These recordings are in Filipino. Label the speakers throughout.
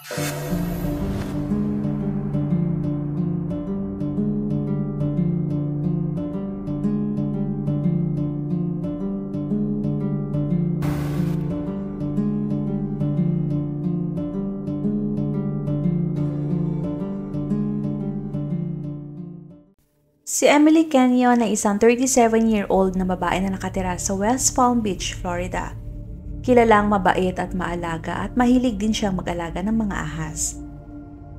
Speaker 1: Si Emily Kenyon ay isang 37-year-old na babae na nakatira sa West Palm Beach, Florida. Kilalang mabait at maalaga at mahilig din siyang mag-alaga ng mga ahas.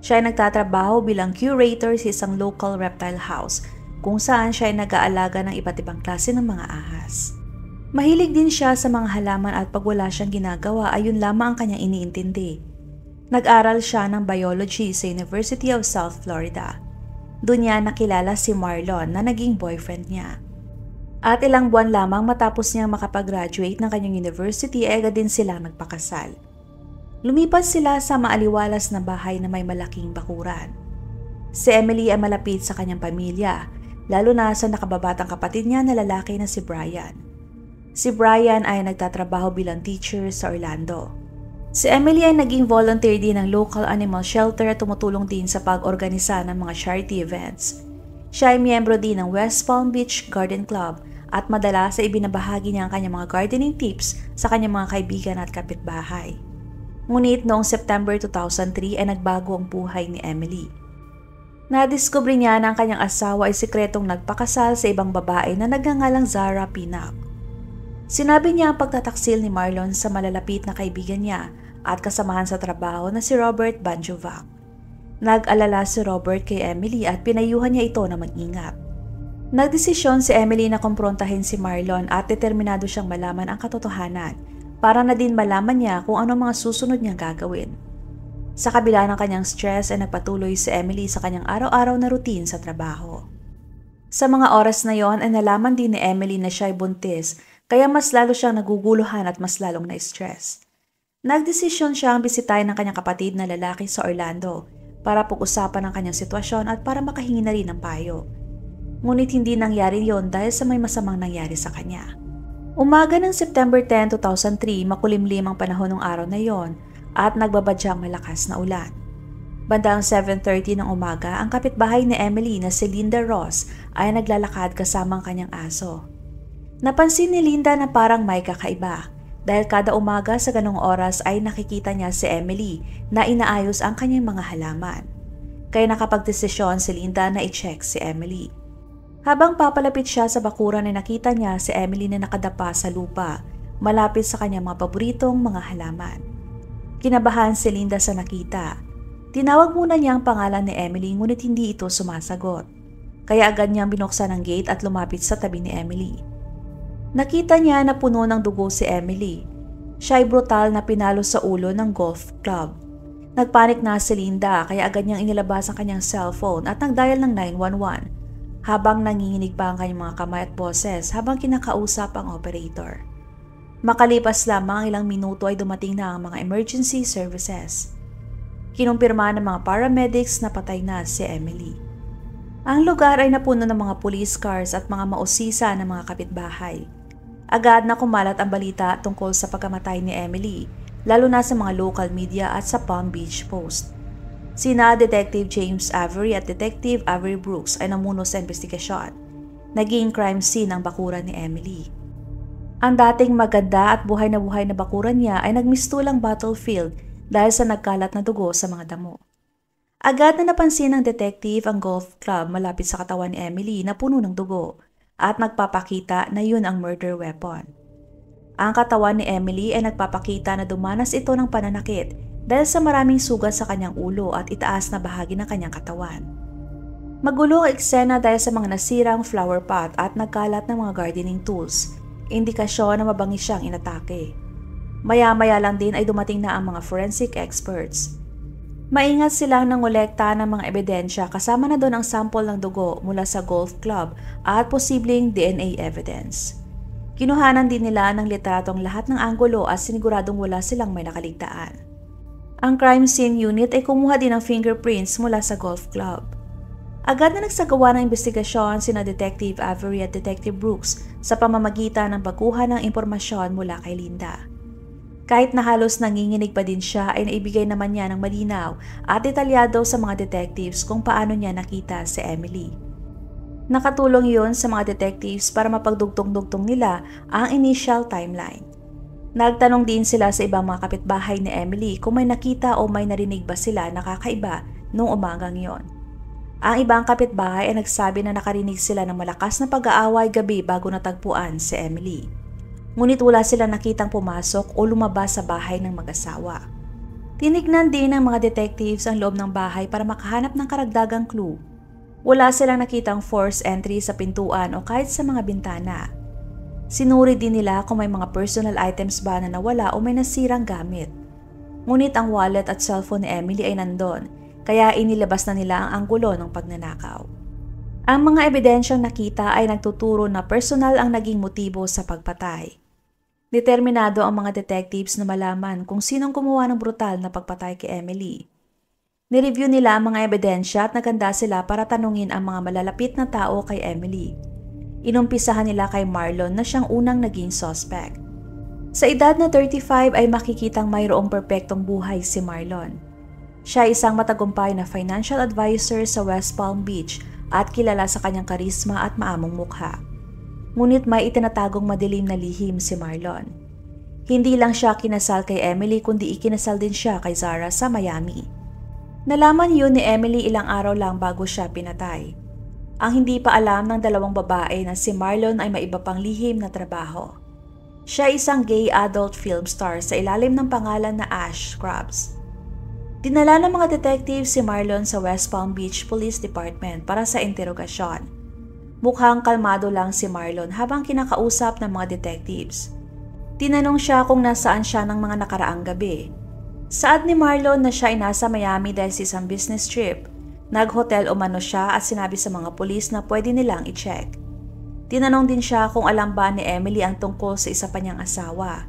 Speaker 1: Siya ay nagtatrabaho bilang curator sa isang local reptile house kung saan siya ay nag-aalaga ng iba't ibang klase ng mga ahas. Mahilig din siya sa mga halaman at pag wala siyang ginagawa ay yun lamang ang kanyang iniintindi. Nag-aral siya ng biology sa University of South Florida. Doon niya nakilala si Marlon na naging boyfriend niya. At ilang buwan lamang matapos niyang makapag-graduate ng kanyang university ay agad din sila nagpakasal. Lumipat sila sa maaliwalas na bahay na may malaking bakuran. Si Emily ay malapit sa kanyang pamilya, lalo na sa nakababatang kapatid niya na lalaki na si Brian. Si Brian ay nagtatrabaho bilang teacher sa Orlando. Si Emily ay naging volunteer din ng local animal shelter at tumutulong din sa pag-organisa ng mga charity events. Siya ay miyembro din ng West Palm Beach Garden Club at madalas ay ibinabahagi niya ang kanyang mga gardening tips sa kanyang mga kaibigan at kapitbahay. Ngunit noong September 2003 ay nagbago ang buhay ni Emily. Nadiskubre niya na ang kanyang asawa ay sikretong nagpakasal sa ibang babae na nagngangalang Zara Pinnock. Sinabi niya ang pagtataksil ni Marlon sa malalapit na kaibigan niya at kasamahan sa trabaho na si Robert Banjovac. Nag-alala si Robert kay Emily at pinayuhan niya ito na mag-ingat. Nagdesisyon si Emily na kumprontahin si Marlon at determinado siyang malaman ang katotohanan para na din malaman niya kung ano mga susunod niyang gagawin. Sa kabila ng kanyang stress ay nagpatuloy si Emily sa kanyang araw-araw na routine sa trabaho. Sa mga oras na yon ay nalaman din ni Emily na siya ay buntis, kaya mas lalo siyang naguguluhan at mas lalong na-stress. Nagdesisyon siyang bisitahin ng kanyang kapatid na lalaki sa Orlando para pag-usapan ang kanyang sitwasyon at para makahingi na rin ng payo. Ngunit hindi nangyari yon dahil sa may masamang nangyari sa kanya. Umaga ng September 10, 2003, makulimlim ang panahon ng araw na yon at nagbabadyang malakas na ulan. Bandang 7:30 ng umaga, ang kapitbahay ni Emily na si Linda Ross ay naglalakad kasama ang kanyang aso. Napansin ni Linda na parang may kakaiba dahil kada umaga sa ganong oras ay nakikita niya si Emily na inaayos ang kanyang mga halaman. Kaya nakapagdesisyon si Linda na i-check si Emily. Habang papalapit siya sa bakuran ay nakita niya si Emily na nakadapa sa lupa malapit sa kanyang mga paboritong mga halaman. Kinabahan si Linda sa nakita. Tinawag muna niya ang pangalan ni Emily ngunit hindi ito sumasagot. Kaya agad niyang binuksan ang gate at lumapit sa tabi ni Emily. Nakita niya na puno ng dugo si Emily. Siya ay brutal na pinalo sa ulo ng golf club. Nagpanik na si Linda kaya agad niyang inilabas ang kanyang cellphone at nagdial ng 911 habang nanginginig pa ang kanyang mga kamay at boses habang kinakausap ang operator. Makalipas lamang ilang minuto ay dumating na ang mga emergency services. Kinumpirma ng mga paramedics na patay na si Emily. Ang lugar ay napuno ng mga police cars at mga mausisa ng mga kapitbahay. Agad na kumalat ang balita tungkol sa pagkamatay ni Emily, lalo na sa mga local media at sa Palm Beach Post. Sina Detective James Avery at Detective Avery Brooks ay namuno sa investigasyon. Naging crime scene ang bakuran ni Emily. Ang dating maganda at buhay na bakuran niya ay nagmistulang battlefield dahil sa nagkalat na dugo sa mga damo. Agad na napansin ng detective ang golf club malapit sa katawan ni Emily na puno ng dugo at nagpapakita na yun ang murder weapon. Ang katawan ni Emily ay nagpapakita na dumanas ito ng pananakit dahil sa maraming sugat sa kanyang ulo at itaas na bahagi ng kanyang katawan. Magulo ang eksena dahil sa mga nasirang flower pot at nagkalat ng mga gardening tools, indikasyon na mabangis siyang inatake. Maya-maya lang din ay dumating na ang mga forensic experts. Maingat silang nangolekta ng mga ebidensya kasama na doon ang sample ng dugo mula sa golf club at posibleng DNA evidence. Kinuhanan din nila ng litratong lahat ng anggulo at siniguradong wala silang may nakaligtaan. Ang crime scene unit ay kumuha din ng fingerprints mula sa golf club. Agad na nagsagawa ng investigasyon sina Detective Avery at Detective Brooks sa pamamagitan ng pagkuha ng impormasyon mula kay Linda. Kahit na halos nanginginig pa din siya ay naibigay naman niya ng malinaw at detalyado sa mga detectives kung paano niya nakita si Emily. Nakatulong yon sa mga detectives para mapagdugtong-dugtong nila ang initial timeline. Nagtanong din sila sa ibang mga kapitbahay ni Emily kung may nakita o may narinig ba sila na kakaiba noong umagang yon. Ang ibang kapitbahay ay nagsabi na nakarinig sila ng malakas na pag-aaway gabi bago natagpuan si Emily. Ngunit wala sila nakitang pumasok o lumabas sa bahay ng mag-asawa. Tinignan din ng mga detectives ang loob ng bahay para makahanap ng karagdagang clue. Wala silang nakitang forced entry sa pintuan o kahit sa mga bintana. Sinuri din nila kung may mga personal items ba na nawala o may nasirang gamit. Ngunit ang wallet at cellphone ni Emily ay nandun, kaya inilabas na nila ang anggulo ng pagnanakaw. Ang mga ebidensyang nakita ay nagtuturo na personal ang naging motibo sa pagpatay. Determinado ang mga detectives na malaman kung sinong gumawa ng brutal na pagpatay kay Emily. Nireview nila ang mga ebidensya at naganda sila para tanungin ang mga malalapit na tao kay Emily. Inumpisahan nila kay Marlon na siyang unang naging suspect. Sa edad na 35 ay makikitang mayroong perpektong buhay si Marlon. Siya ay isang matagumpay na financial advisor sa West Palm Beach at kilala sa kanyang karisma at maamong mukha. Ngunit may itinatagong madilim na lihim si Marlon. Hindi lang siya kinasal kay Emily kundi ikinasal din siya kay Zara sa Miami. Nalaman yun ni Emily ilang araw lang bago siya pinatay. Ang hindi pa alam ng dalawang babae na si Marlon ay may iba pang lihim na trabaho. Siya ay isang gay adult film star sa ilalim ng pangalan na Ash Scrubs. Dinala ng mga detectives si Marlon sa West Palm Beach Police Department para sa interogasyon. Mukhang kalmado lang si Marlon habang kinakausap ng mga detectives. Tinanong siya kung nasaan siya ng mga nakaraang gabi. Saad ni Marlon na siya ay nasa Miami dahil sa isang business trip. Nag-hotel umano siya at sinabi sa mga pulis na pwede nilang i-check. Tinanong din siya kung alam ba ni Emily ang tungkol sa isa pa niyang asawa.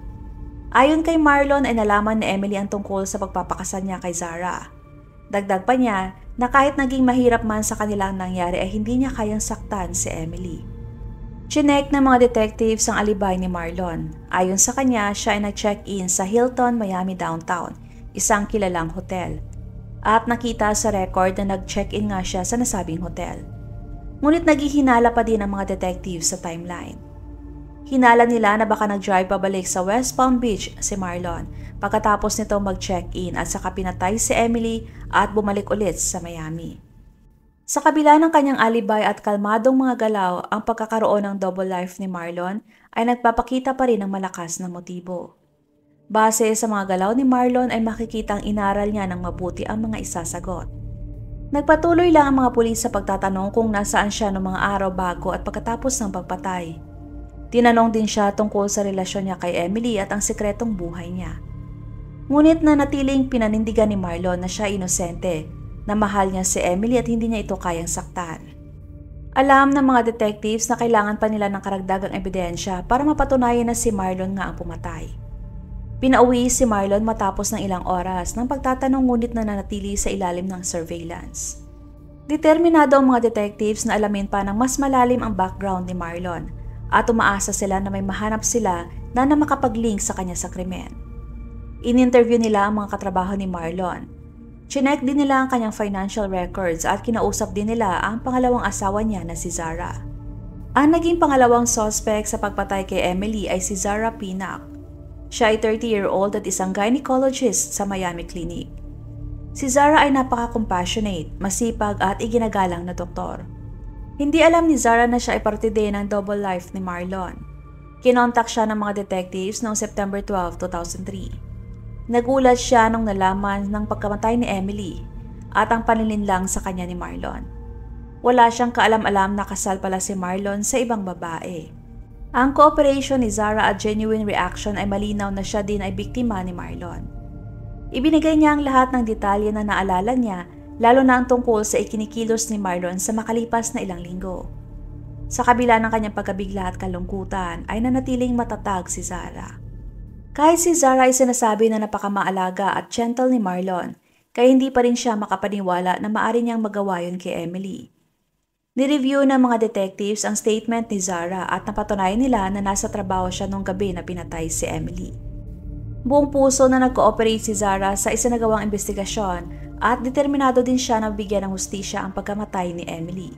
Speaker 1: Ayon kay Marlon ay nalaman ni Emily ang tungkol sa pagpapakasal niya kay Zara. Dagdag pa niya na kahit naging mahirap man sa kanilang nangyari ay hindi niya kayang saktan si Emily. Chinek ng mga detectives ang alibay ni Marlon. Ayon sa kanya, siya ay nag-check-in sa Hilton, Miami Downtown, isang kilalang hotel. At nakita sa record na nag-check-in nga siya sa nasabing hotel. Ngunit naghihinala pa din ang mga detectives sa timeline. Hinala nila na baka nag-drive pabalik sa West Palm Beach si Marlon pagkatapos nito mag-check-in at saka pinatay si Emily at bumalik ulit sa Miami. Sa kabila ng kanyang alibay at kalmadong mga galaw, ang pagkakaroon ng double life ni Marlon ay nagpapakita pa rin ng malakas na motibo. Base sa mga galaw ni Marlon ay makikitang inaral niya ng mabuti ang mga isasagot. Nagpatuloy lang ang mga pulis sa pagtatanong kung nasaan siya noong mga araw bago at pagkatapos ng pagpatay. Tinanong din siya tungkol sa relasyon niya kay Emily at ang sikretong buhay niya. Ngunit nanatiling pinanindigan ni Marlon na siya inosente, na mahal niya si Emily at hindi niya ito kayang saktan. Alam ng mga detectives na kailangan pa nila ng karagdagang ebidensya para mapatunayan na si Marlon nga ang pumatay. Pinauwi si Marlon matapos ng ilang oras ng pagtatanong ngunit nananatili sa ilalim ng surveillance. Determinado ang mga detectives na alamin pa ng mas malalim ang background ni Marlon at umaasa sila na may mahanap sila na makapag-link sa kanya sa krimen. In-interview nila ang mga katrabaho ni Marlon. Chinek din nila ang kanyang financial records at kinausap din nila ang pangalawang asawa niya na si Zara. Ang naging pangalawang suspect sa pagpatay kay Emily ay si Zara Pinnock. Siya ay 30-year-old at isang gynecologist sa Miami Clinic. Si Zara ay napaka-compassionate, masipag at iginagalang na doktor. Hindi alam ni Zara na siya ay parte din ng double life ni Marlon. Kinontak siya ng mga detectives noong September 12, 2003. Nagulat siya nung nalaman ng pagkamatay ni Emily at ang panlilinlang sa kanya ni Marlon. Wala siyang kaalam-alam na kasal pala si Marlon sa ibang babae. Ang cooperation ni Zara at genuine reaction ay malinaw na siya din ay biktima ni Marlon. Ibinigay niya ang lahat ng detalye na naalala niya, lalo na ang tungkol sa ikinikilos ni Marlon sa makalipas na ilang linggo. Sa kabila ng kanyang pagkabigla at kalungkutan ay nanatiling matatag si Zara. Kahit si Zara ay sinasabi na napakamaalaga at gentle ni Marlon, kaya hindi pa rin siya makapaniwala na maaari niyang magawa yun kay Emily. Nireview ng mga detectives ang statement ni Zara at napatunayan nila na nasa trabaho siya nung gabi na pinatay si Emily. Buong puso na nag-cooperate si Zara sa isinagawang investigasyon at determinado din siya na bigyan ng hustisya ang pagkamatay ni Emily.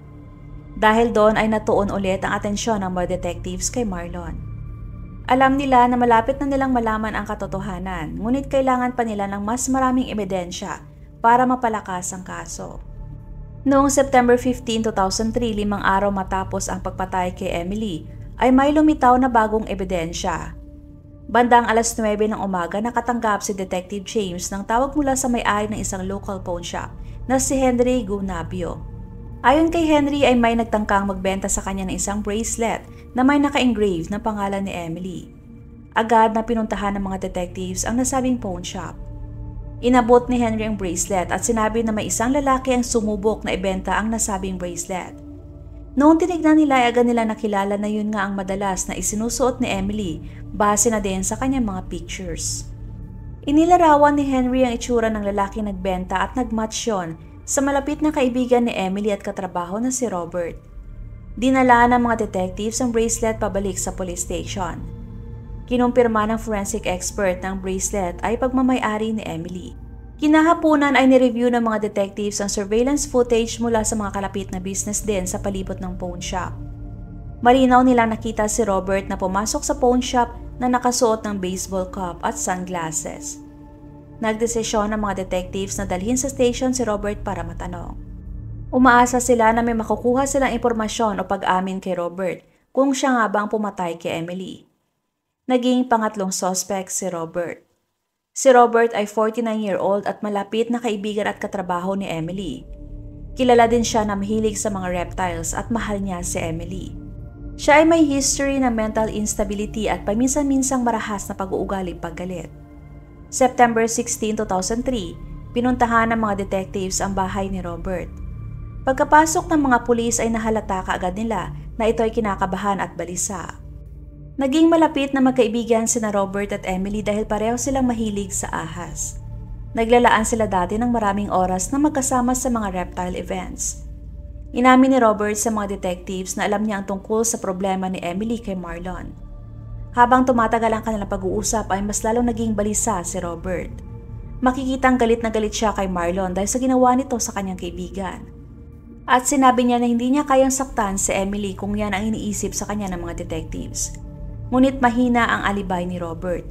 Speaker 1: Dahil doon ay natuon ulit ang atensyon ng mga detectives kay Marlon. Alam nila na malapit na nilang malaman ang katotohanan, ngunit kailangan pa nila ng mas maraming ebidensya para mapalakas ang kaso. Noong September 15, 2003, 5 araw matapos ang pagpatay kay Emily, ay may lumitaw na bagong ebidensya. Bandang alas 9 ng umaga nakatanggap si Detective James ng tawag mula sa may-ari ng isang local pawn shop na si Henry Gunabio. Ayon kay Henry ay may nagtangkang magbenta sa kanya ng isang bracelet na may naka-engrave na pangalan ni Emily. Agad na pinuntahan ng mga detectives ang nasabing pawn shop. Inabot ni Henry ang bracelet at sinabi na may isang lalaki ang sumubok na ibenta ang nasabing bracelet. Noong tinignan nila ay agad nila nakilala na yun nga ang madalas na isinusuot ni Emily base na din sa kanyang mga pictures. Inilarawan ni Henry ang itsura ng lalaking nagbenta at nagmatch yun sa malapit na kaibigan ni Emily at katrabaho na si Robert. Dinala ng mga detectives ang bracelet pabalik sa police station. Kinumpirma ng forensic expert na ang bracelet ay pagmamay-ari ni Emily. Kinahaponan ay nireview ng mga detectives ang surveillance footage mula sa mga kalapit na business din sa palibot ng pawn shop. Malinaw nilang nakita si Robert na pumasok sa pawn shop na nakasuot ng baseball cap at sunglasses. Nagdesisyon ng mga detectives na dalhin sa station si Robert para matanong. Umaasa sila na may makukuha silang impormasyon o pag-amin kay Robert kung siya nga bang pumatay kay Emily. Naging pangatlong suspect si Robert. Si Robert ay 49-year-old at malapit na kaibigan at katrabaho ni Emily. Kilala din siya na mahilig sa mga reptiles at mahal niya si Emily. Siya ay may history ng mental instability at paminsan-minsang marahas na pag-uugali paggalit. September 16, 2003, pinuntahan ng mga detectives ang bahay ni Robert. Pagkapasok ng mga pulis ay nahalata kaagad nila na ito ay kinakabahan at balisa. Naging malapit na magkaibigan sina Robert at Emily dahil pareho silang mahilig sa ahas. Naglalaan sila dati ng maraming oras na magkasama sa mga reptile events. Inamin ni Robert sa mga detectives na alam niya ang tungkol sa problema ni Emily kay Marlon. Habang tumatagal ang kanilang pag-uusap ay mas lalong naging balisa si Robert. Makikitang galit na galit siya kay Marlon dahil sa ginawa nito sa kanyang kaibigan. At sinabi niya na hindi niya kayang saktan si Emily kung yan ang iniisip sa kanya ng mga detectives. Ngunit mahina ang alibay ni Robert.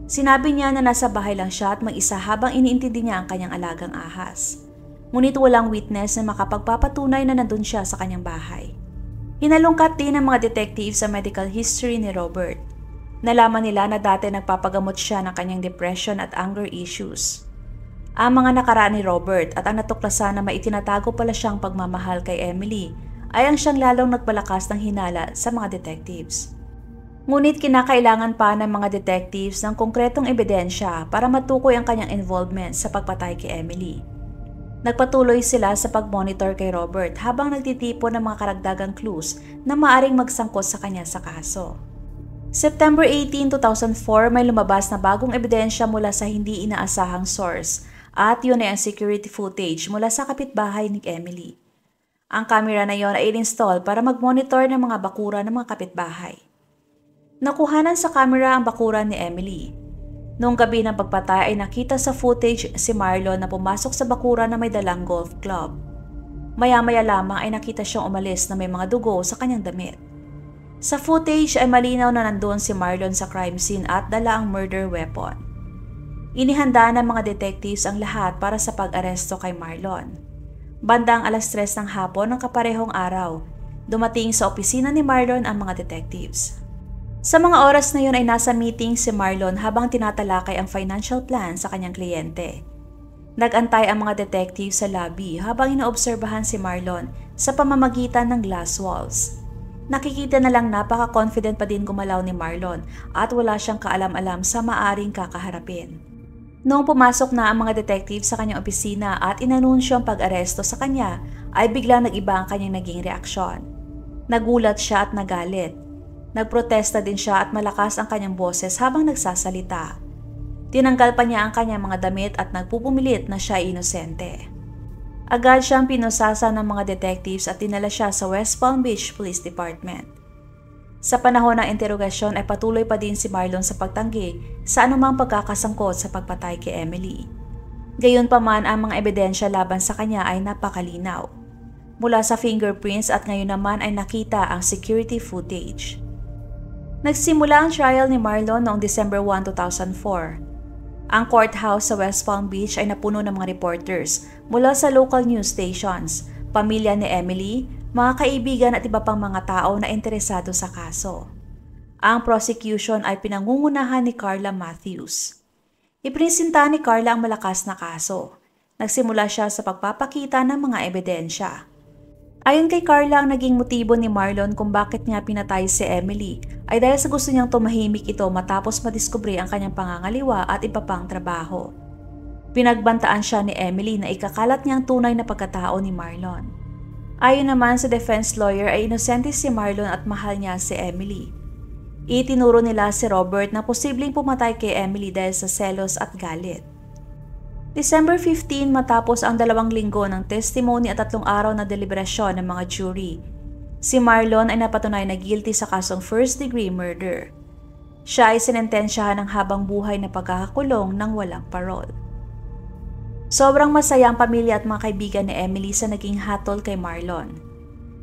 Speaker 1: Sinabi niya na nasa bahay lang siya at mag-isa habang iniintindi niya ang kanyang alagang ahas. Ngunit walang witness na makapagpapatunay na nandun siya sa kanyang bahay. Hinalungkat din ng mga detectives sa medical history ni Robert. Nalaman nila na dati nagpapagamot siya ng kanyang depression at anger issues. Ang mga nakaraan ni Robert at ang natuklasan na may itinatago pala siyang pagmamahal kay Emily ay ang siyang lalong nagpalakas ng hinala sa mga detectives. Ngunit kinakailangan pa ng mga detectives ng konkretong ebidensya para matukoy ang kanyang involvement sa pagpatay kay Emily. Nagpatuloy sila sa pag-monitor kay Robert habang nagtitipon ng mga karagdagang clues na maaring magsangkot sa kanya sa kaso. September 18, 2004 may lumabas na bagong ebidensya mula sa hindi inaasahang source at yun ay ang security footage mula sa kapitbahay ni Emily. Ang kamera na yon ay in-install para mag-monitor ng mga bakura ng mga kapitbahay. Nakuhanan sa kamera ang bakuran ni Emily. Noong gabi ng pagpatay ay nakita sa footage si Marlon na pumasok sa bakuran na may dalang golf club. Maya-maya lamang ay nakita siyang umalis na may mga dugo sa kanyang damit. Sa footage ay malinaw na nandoon si Marlon sa crime scene at dala ang murder weapon. Inihanda ng mga detectives ang lahat para sa pag-aresto kay Marlon. Bandang alas 3 ng hapon ng kaparehong araw, dumating sa opisina ni Marlon ang mga detectives. Sa mga oras na yun ay nasa meeting si Marlon habang tinatalakay ang financial plan sa kanyang kliyente. Nag-antay ang mga detectives sa lobby habang inaobserbahan si Marlon sa pamamagitan ng glass walls. Nakikita na lang napaka-confident pa din gumalaw ni Marlon at wala siyang kaalam-alam sa maaring kakaharapin. Noong pumasok na ang mga detectives sa kanyang opisina at inanunsyo ang pag-aresto sa kanya, ay biglang nag-iba ang kanyang naging reaksyon. Nagulat siya at nagalit. Nagprotesta din siya at malakas ang kanyang boses habang nagsasalita. Tinanggal pa niya ang kanyang mga damit at nagpupumilit na siya ay inosente. Agad siyang pinusasa ng mga detectives at dinala siya sa West Palm Beach Police Department. Sa panahon ng interogasyon ay patuloy pa din si Marlon sa pagtanggi sa anumang pagkakasangkot sa pagpatay kay Emily. Gayunpaman ang mga ebidensya laban sa kanya ay napakalinaw. Mula sa fingerprints at ngayon naman ay nakita ang security footage. Nagsimula ang trial ni Marlon noong December 1, 2004. Ang courthouse sa West Palm Beach ay napuno ng mga reporters mula sa local news stations, pamilya ni Emily, mga kaibigan at iba pang mga tao na interesado sa kaso. Ang prosecution ay pinangungunahan ni Carla Matthews. Iprinisinta ni Carla ang malakas na kaso. Nagsimula siya sa pagpapakita ng mga ebidensya. Ayon kay Carla, ang naging motibo ni Marlon kung bakit niya pinatay si Emily ay dahil sa gusto niyang tumahimik ito matapos madiskubre ang kanyang pangangaliwa at iba pang trabaho. Pinagbantaan siya ni Emily na ikakalat niyang tunay na pagkatao ni Marlon. Ayon naman sa defense lawyer ay inosente si Marlon at mahal niya si Emily. Itinuro nila si Robert na posibleng pumatay kay Emily dahil sa selos at galit. December 15 matapos ang 2 linggo ng testimony at 3 araw na deliberasyon ng mga jury, si Marlon ay napatunay na guilty sa kasong first-degree murder. Siya ay sinentensyahan ng habang buhay na pagkakakulong ng walang parol. Sobrang masaya ang pamilya at mga kaibigan ni Emily sa naging hatol kay Marlon.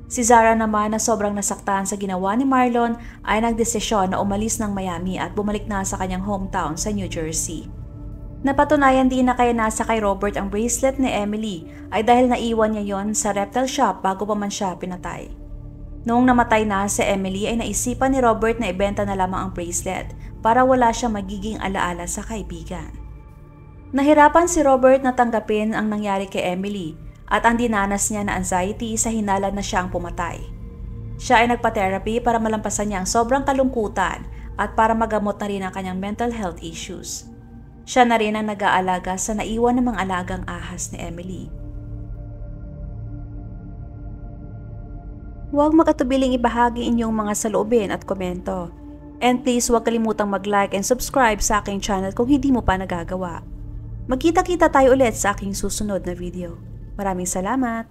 Speaker 1: Si Zara naman na sobrang nasaktan sa ginawa ni Marlon ay nagdesisyon na umalis ng Miami at bumalik na sa kanyang hometown sa New Jersey. Napatunayan din na kaya nasa kay Robert ang bracelet ni Emily ay dahil naiwan niya yon sa reptile shop bago pa man siya pinatay. Noong namatay na si Emily ay naisipan ni Robert na ibenta na lamang ang bracelet para wala siyang magiging alaala sa kaibigan. Nahirapan si Robert na tanggapin ang nangyari kay Emily at ang dinanas niya na anxiety sa hinala na siya ang pumatay. Siya ay nagpa-therapy para malampasan niya ang sobrang kalungkutan at para magamot na rin ang kanyang mental health issues. Siya na rin ang nag-aalaga sa naiwan ng mga alagang ahas ni Emily. Huwag makatubiling ibahagi inyong mga saloobin at komento. And please huwag kalimutang mag-like and subscribe sa aking channel kung hindi mo pa nagagawa. Magkita-kita tayo ulit sa aking susunod na video. Maraming salamat!